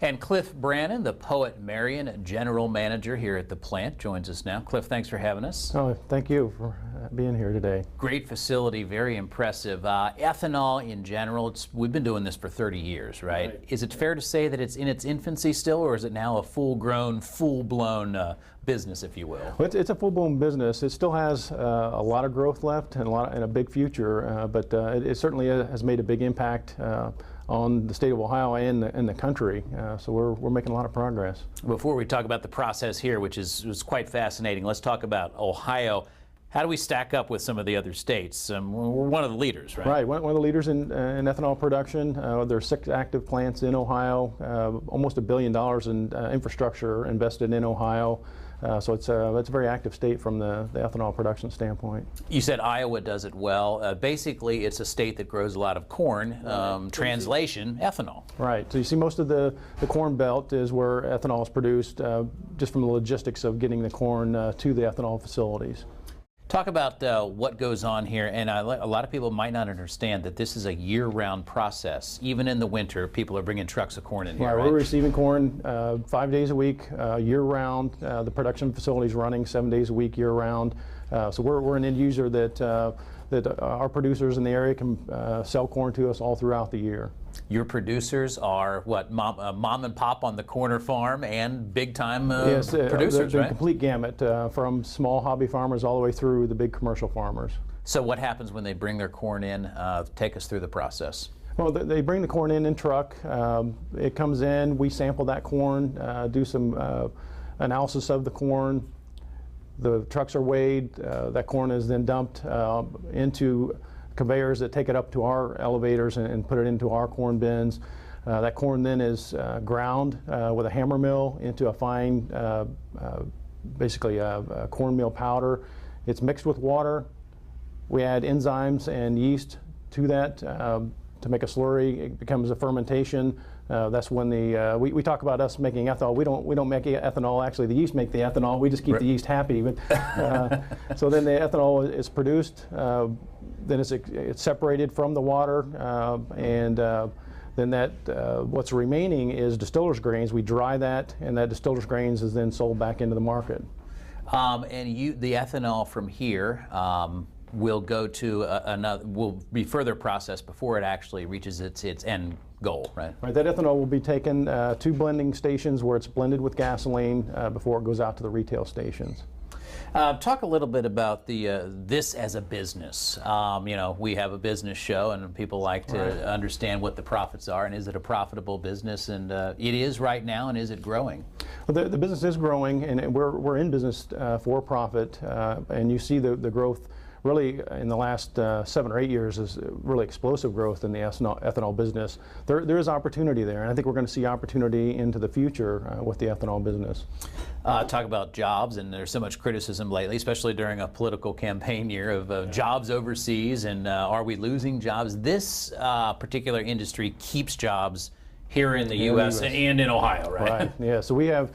And Cliff Brannon, the Poet Marion General Manager here at the plant, joins us now. Cliff, thanks for having us. Oh, thank you for being here today. Great facility, very impressive. Ethanol in general, we've been doing this for 30 years, right? Is it fair to say that it's in its infancy still, or is it now a full-grown, full-blown business, if you will? Well, it's a full-blown business. It still has a lot of growth left and a big future, but it certainly has made a big impact on the state of Ohio and the country. So we're making a lot of progress. Before we talk about the process here, which is quite fascinating, let's talk about Ohio. How do we stack up with some of the other states? We're one of the leaders, right? Right, one of the leaders in ethanol production. There are 6 active plants in Ohio, almost $1 billion in infrastructure invested in Ohio. So it's a very active state from the ethanol production standpoint. You said Iowa does it well. Basically, it's a state that grows a lot of corn. Translation, ethanol. Right. So you see most of the corn belt is where ethanol is produced, just from the logistics of getting the corn to the ethanol facilities. Talk about what goes on here, and a lot of people might not understand that this is a year-round process. Even in the winter, people are bringing trucks of corn in here, right? We're receiving corn 5 days a week, year-round. The production facility is running 7 days a week, year-round. So we're an end user that our producers in the area can sell corn to us all throughout the year. Your producers are what, mom and pop on the corner farm and big-time producers, the right? complete gamut, from small hobby farmers all the way through the big commercial farmers. So what happens when they bring their corn in? Take us through the process. Well, they bring the corn in truck. It comes in, we sample that corn, do some analysis of the corn. The trucks are weighed. That corn is then dumped into conveyors that take it up to our elevators and put it into our corn bins. That corn then is ground with a hammer mill into a fine, basically a cornmeal powder. It's mixed with water. We add enzymes and yeast to that to make a slurry. It becomes a fermentation. That's when we talk about us making ethanol. We don't make ethanol. Actually, the yeast make the ethanol. We just keep the yeast happy. But, so then the ethanol is produced. Then it's separated from the water, and then what's remaining is distiller's grains. We dry that, and that distiller's grains is then sold back into the market. And the ethanol from here will go to will be further processed before it actually reaches its end goal, right? Right. That ethanol will be taken to blending stations where it's blended with gasoline before it goes out to the retail stations. Talk a little bit about this as a business. You know, we have a business show, and people like to understand what the profits are, and is it a profitable business? And it is right now, and is it growing? Well, the business is growing, and we're in business for profit, and you see the growth. Really, in the last 7 or 8 years, is really explosive growth in the ethanol business. There is opportunity there, and I think we're going to see opportunity into the future with the ethanol business. Talk about jobs, and there's so much criticism lately, especially during a political campaign year, of jobs overseas, and are we losing jobs? This particular industry keeps jobs here in the U.S. and in Ohio, right? Right, yeah. So we have,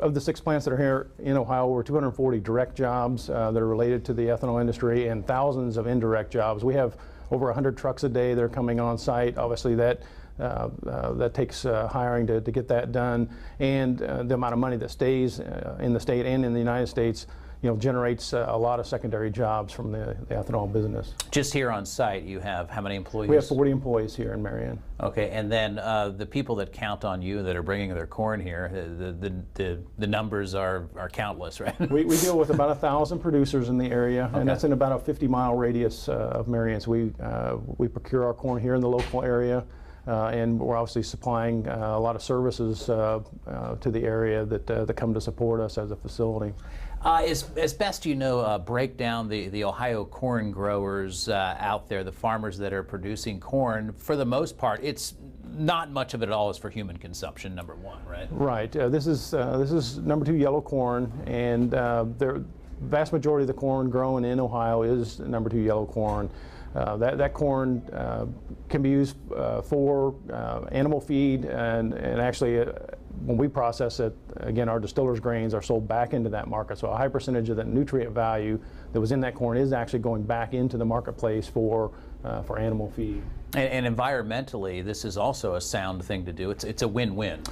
of the 6 plants that are here in Ohio, over 240 direct jobs that are related to the ethanol industry, and thousands of indirect jobs. We have over 100 trucks a day that are coming on site. Obviously that takes hiring to get that done, and the amount of money that stays in the state and in the United States, you know, generates a lot of secondary jobs from the ethanol business. Just here on site, you have how many employees? We have 40 employees here in Marion. Okay, and then the people that count on you, that are bringing their corn here, the numbers are countless, right? We deal with about 1,000 producers in the area, and that's in about a 50-mile radius of Marion. So we procure our corn here in the local area. And we're obviously supplying a lot of services to the area that come to support us as a facility. As best you know, break down the Ohio corn growers out there, the farmers that are producing corn. For the most part, it's not much of it at all is for human consumption, number one, right? Right. This is number 2 yellow corn, and the vast majority of the corn grown in Ohio is number 2 yellow corn. That corn can be used for animal feed, and actually when we process it, again, our distiller's grains are sold back into that market. So a high percentage of the nutrient value that was in that corn is actually going back into the marketplace for animal feed. And environmentally, this is also a sound thing to do. It's a win-win.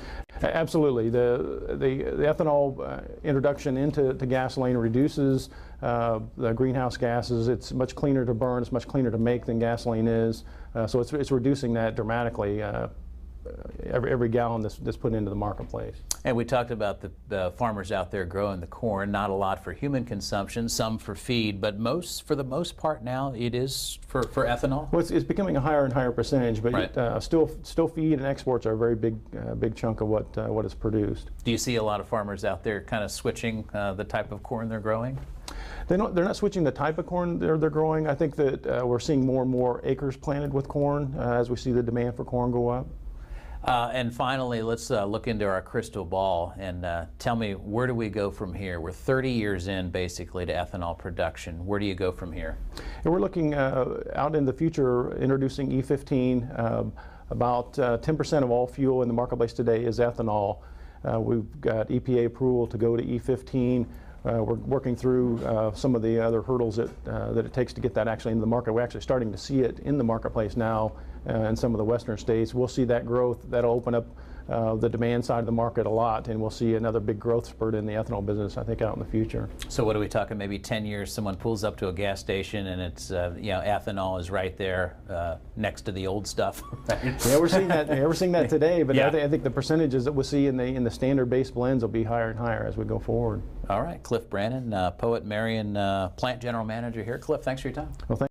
Absolutely. The ethanol introduction into gasoline reduces the greenhouse gases. It's much cleaner to burn. It's much cleaner to make than gasoline is. So it's reducing that dramatically. Every gallon that's put into the marketplace. And we talked about the farmers out there growing the corn, not a lot for human consumption, some for feed, but for the most part now it is for ethanol? Well, it's becoming a higher and higher percentage, but right. Still feed and exports are a very big chunk of what is produced. Do you see a lot of farmers out there kind of switching the type of corn they're growing? They're not switching the type of corn they're growing. I think that we're seeing more and more acres planted with corn as we see the demand for corn go up. And finally, let's look into our crystal ball and tell me, where do we go from here? We're 30 years in, basically, to ethanol production. Where do you go from here? And we're looking out in the future, introducing E15. About 10% of all fuel in the marketplace today is ethanol. We've got EPA approval to go to E15. We're working through some of the other hurdles that it takes to get that actually into the market. We're actually starting to see it in the marketplace now in some of the western states. We'll see that growth. That'll open up the demand side of the market a lot, and we'll see another big growth spurt in the ethanol business, I think, out in the future. So what are we talking, maybe 10 years, someone pulls up to a gas station and it's, ethanol is right there next to the old stuff? Yeah, we're seeing that. Yeah, we're seeing that today, but yeah. I think the percentages that we'll see in the standard base blends will be higher and higher as we go forward. All right, Cliff Brannon, Poet Marion Plant General Manager here. Cliff, thanks for your time. Well,